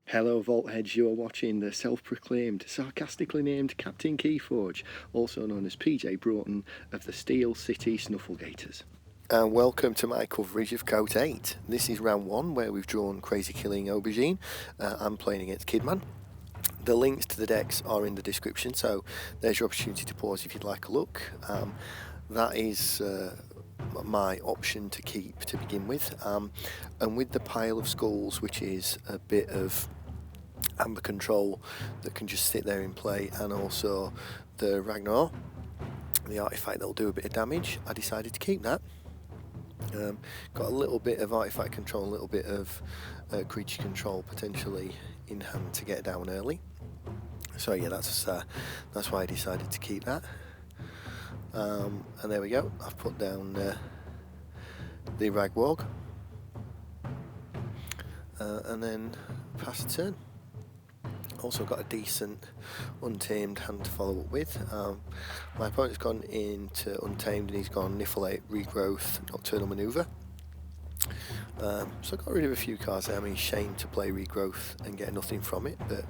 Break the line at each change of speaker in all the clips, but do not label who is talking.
Hello Voltheads, you are watching the self-proclaimed, sarcastically named Captain KeyForge, also known as PJ Broughton of the Steel City Snufflegators. And welcome to my coverage of KOTE 8. This is round 1 where we've drawn Crazy Killing Aubergine. I'm playing against KidMan. The links to the decks are in the description, so there's your opportunity to pause if you'd like a look. That is my option to keep to begin with, and with the pile of skulls, which is a bit of amber control that can just sit there in play, and also the Ragnar, the artifact that will do a bit of damage, I decided to keep that. Got a little bit of artifact control, a little bit of creature control potentially in hand to get down early. So yeah, that's why I decided to keep that. And there we go. I've put down the Ragwarg, and then pass the turn. Also got a decent untamed hand to follow up with. My opponent's gone into untamed and he's gone Niffleate, Regrowth, Nocturnal Maneuver. So I got rid of a few cards there. I mean, shame to play Regrowth and get nothing from it, but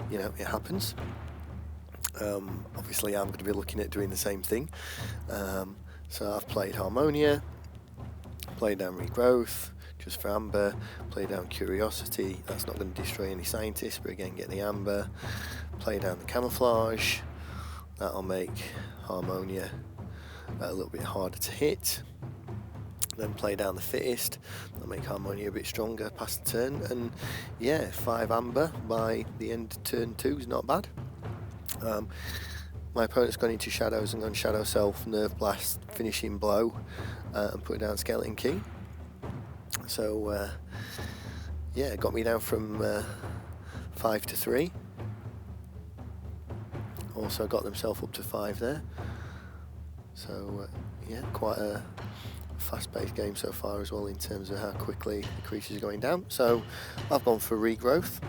you know, it happens. Obviously I'm going to be looking at doing the same thing. So I've played Harmonia, played down Regrowth, just for Amber, play down Curiosity, that's not going to destroy any scientists, but again get the Amber, play down the Camouflage, that'll make Harmonia a little bit harder to hit, then play down the Fittest, that'll make Harmonia a bit stronger, pass the turn, and yeah, 5 Amber by the end of turn 2 is not bad. My opponent's gone into Shadows and gone Shadow Self, Nerve Blast, Finishing Blow, and put down Skeleton Key. So yeah, it got me down from 5 to 3. Also got themselves up to 5 there. So yeah, quite a fast-paced game so far as well in terms of how quickly the creatures are going down. So I've gone for Regrowth,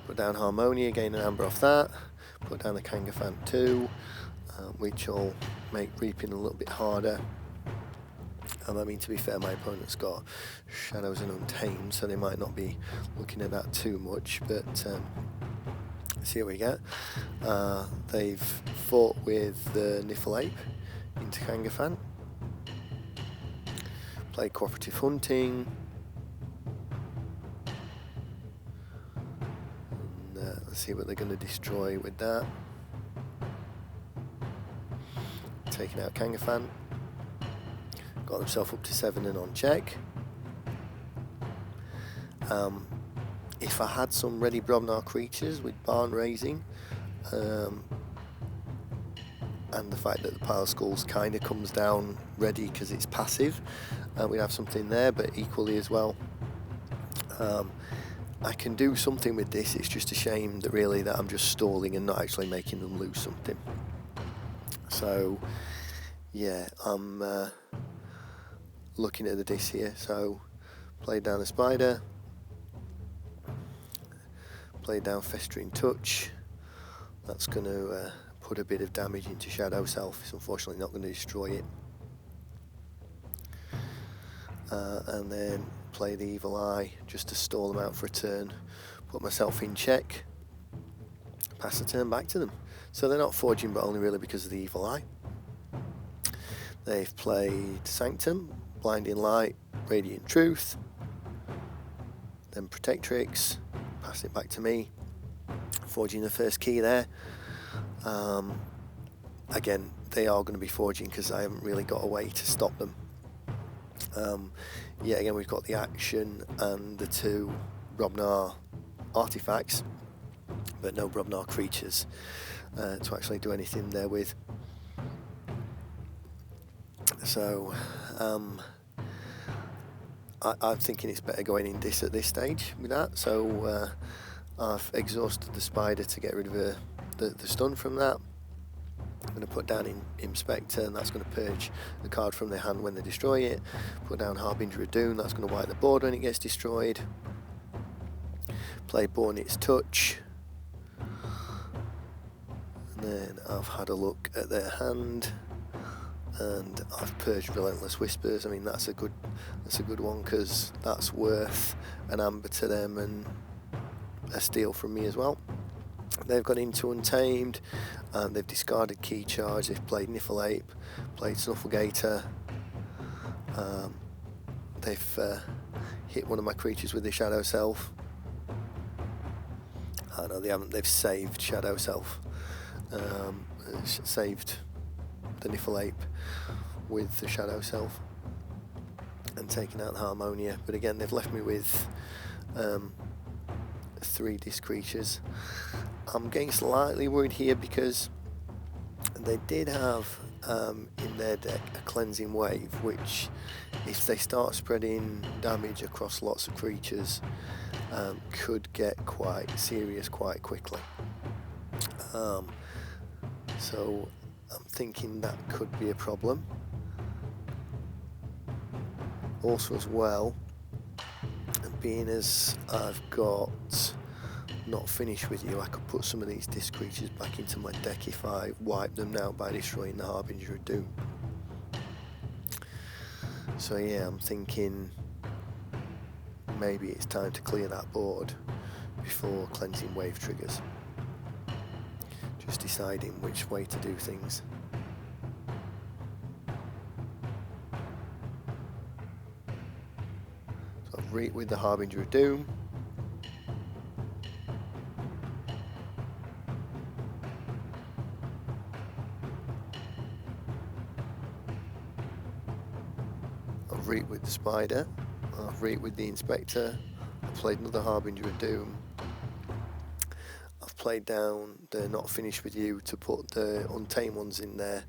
put down Harmonia, gain an Amber off that, put down the Kangafant 2, which will make Reaping a little bit harder. I mean, to be fair, my opponent's got Shadows and Untamed, so they might not be looking at that too much, but let's see what we get. They've fought with the Niffleape into Kangafant, played Cooperative Hunting, and let's see what they're going to destroy with that. Taking out Kangafant. Got themselves up to 7 and on check. If I had some ready Brobnar creatures with Barn Raising, and the fact that the pile of skulls kind of comes down ready because it's passive, we'd have something there, but equally as well, I can do something with this. It's just a shame that really that I'm just stalling and not actually making them lose something. So yeah, I'm looking at the disc here. So played down the Spider, played down Festering Touch. That's going to put a bit of damage into Shadow Self. It's unfortunately not going to destroy it. And then play the Evil Eye just to stall them out for a turn, put myself in check, pass the turn back to them. So they're not forging, but only really because of the Evil Eye. They've played Sanctum, Blinding Light, Radiant Truth, then Protectrix, pass it back to me, forging the first key there. Again, they are going to be forging because I haven't really got a way to stop them. Yeah, again, we've got the action and the 2 Brobnar artifacts, but no Brobnar creatures to actually do anything there with. So I'm thinking it's better going in this at this stage with that. So I've exhausted the Spider to get rid of the stun from that. I'm going to put down in Inspector, and that's going to purge the card from their hand when they destroy it. Put down Harbinger of Doom, that's going to wipe the board when it gets destroyed. Play Bornit's Touch. And then I've had a look at their hand, and I've purged Relentless Whispers. I mean, that's a good one because that's worth an Amber to them, and a steal from me as well. They've gone into Untamed, and they've discarded Key Charge. They've played Niffleape, played Snufflegator. They've hit one of my creatures with the Shadow Self. Oh no, they haven't. They've saved Shadow Self. Saved the Niffleape with the Shadow Self and taken out the Harmonia. But again, they've left me with 3 disc creatures. I'm getting slightly worried here because they did have in their deck a Cleansing Wave, which if they start spreading damage across lots of creatures could get quite serious quite quickly. So I'm thinking that could be a problem. Also as well, being as I've got Not Finished With You, I could put some of these disc creatures back into my deck if I wipe them now by destroying the Harbinger of Doom. So yeah, I'm thinking maybe it's time to clear that board before Cleansing Wave triggers. Just deciding which way to do things. So I've read with the Harbinger of Doom. I've read with the Spider. I've read with the Inspector. I've played another Harbinger of Doom. I've played down the Not Finished With You to put the Untamed ones in there.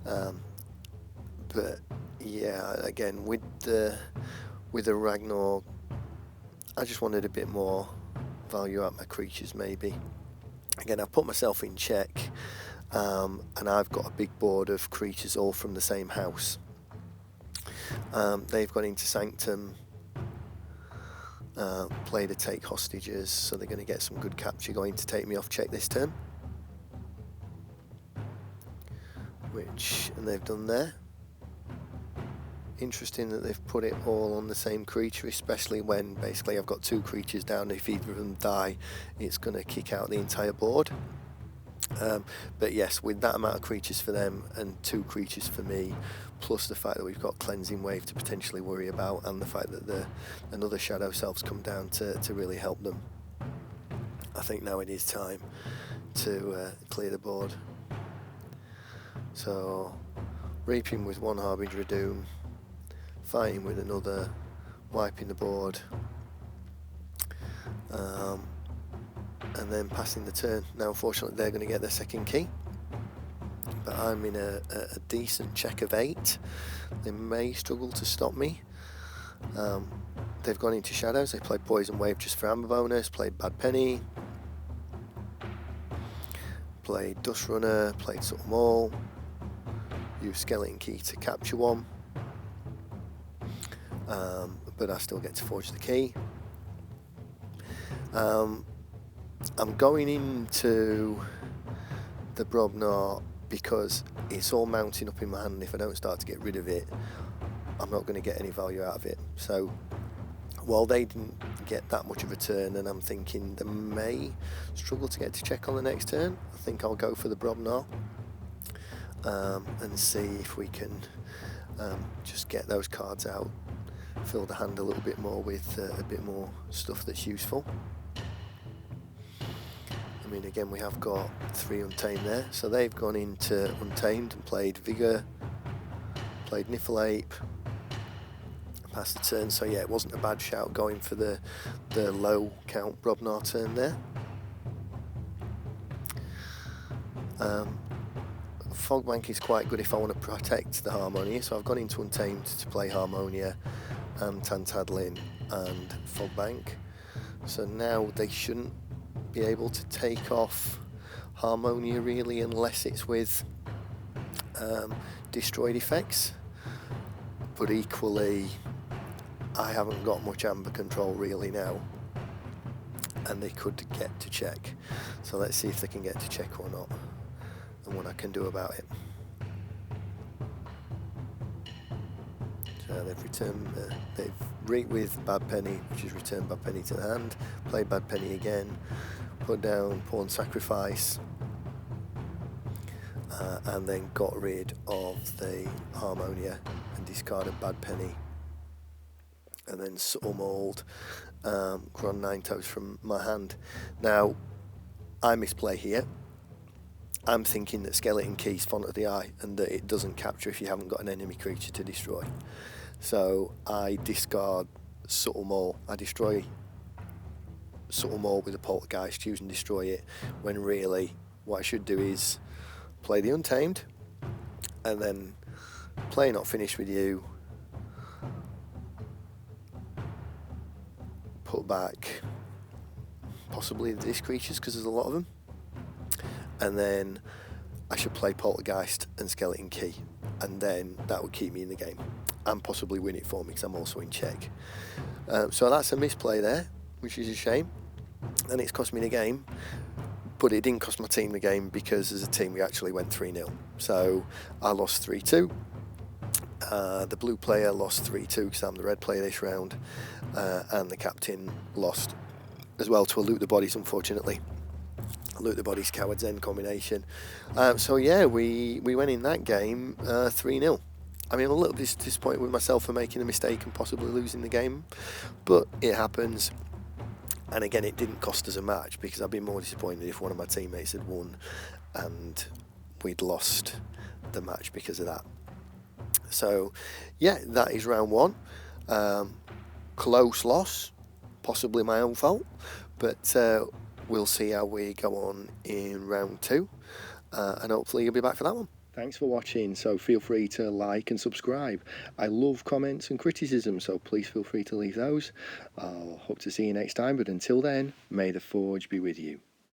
But yeah, again with the Ragnar, I just wanted a bit more value out my creatures maybe. Again, I've put myself in check, and I've got a big board of creatures all from the same house. They've gone into Sanctum, played a Take Hostages, so they're going to get some good capture going to take me off check this turn. And they've done there. Interesting that they've put it all on the same creature, especially when basically I've got 2 creatures down. If either of them die, it's going to kick out the entire board. But yes, with that amount of creatures for them and 2 creatures for me, plus the fact that we've got Cleansing Wave to potentially worry about, and the fact that another Shadow Self's come down to really help them, I think now it is time to clear the board. So reaping with 1 Harbinger of Doom, fighting with another, wiping the board, and then passing the turn. Now unfortunately they're going to get their second key, but I'm in a decent check of 8. They may struggle to stop me. They've gone into Shadows. They played Poison Wave just for amber bonus, played Bad Penny, played Dust Runner, played Subtle Maul, used Skeleton Key to capture one, but I still get to forge the key. I'm going into the Brobnar because it's all mounting up in my hand, and if I don't start to get rid of it, I'm not going to get any value out of it. So while they didn't get that much of a turn, and I'm thinking they may struggle to get to check on the next turn, I think I'll go for the Brobnar and see if we can just get those cards out, fill the hand a little bit more with a bit more stuff that's useful. I mean, again, we have got 3 Untamed there, so they've gone into Untamed and played Vigor, played Niffleape, passed the turn. So yeah, it wasn't a bad shout going for the low count Brobnar turn there. Fogbank is quite good if I want to protect the Harmonia, so I've gone into Untamed to play Harmonia and Tantadlin and Fogbank. So now they shouldn't be able to take off Harmonia really, unless it's with destroyed effects. But equally, I haven't got much amber control really now, and they could get to check. So let's see if they can get to check or not, and what I can do about it. So they've returned, they've reeked with bad penny, which is returned bad penny to the hand, played bad penny again, put down pawn sacrifice, and then got rid of the harmonia and discarded bad penny, and then subtle mauled Grand Nine Toes from my hand. Now, I misplay here. I'm thinking that Skeleton Key's font of the eye and that it doesn't capture if you haven't got an enemy creature to destroy. So I discard Subtle Maul. I destroy Subtle Maul with a Poltergeist, use and destroy it, when really what I should do is play the Untamed and then play Not Finished With You, put back possibly these creatures because there's a lot of them, and then I should play Poltergeist and Skeleton Key, and then that would keep me in the game and possibly win it for me because I'm also in check. So that's a misplay there, which is a shame, and it's cost me the game, but it didn't cost my team the game because as a team we actually went 3-0. So I lost 3-2. The blue player lost 3-2 because I'm the red player this round, and the captain lost as well to a Loot the Bodies, unfortunately. Loot the Bodies Coward's End combination. So yeah, we went in that game 3-0. I mean, I'm a little bit disappointed with myself for making a mistake and possibly losing the game, but it happens. And again, it didn't cost us a match because I'd be more disappointed if one of my teammates had won and we'd lost the match because of that. So yeah, that is round one. Close loss, possibly my own fault, but we'll see how we go on in round two, and hopefully you'll be back for that one. Thanks for watching, so feel free to like and subscribe. I love comments and criticism, so please feel free to leave those. I'll hope to see you next time, but until then, may the forge be with you.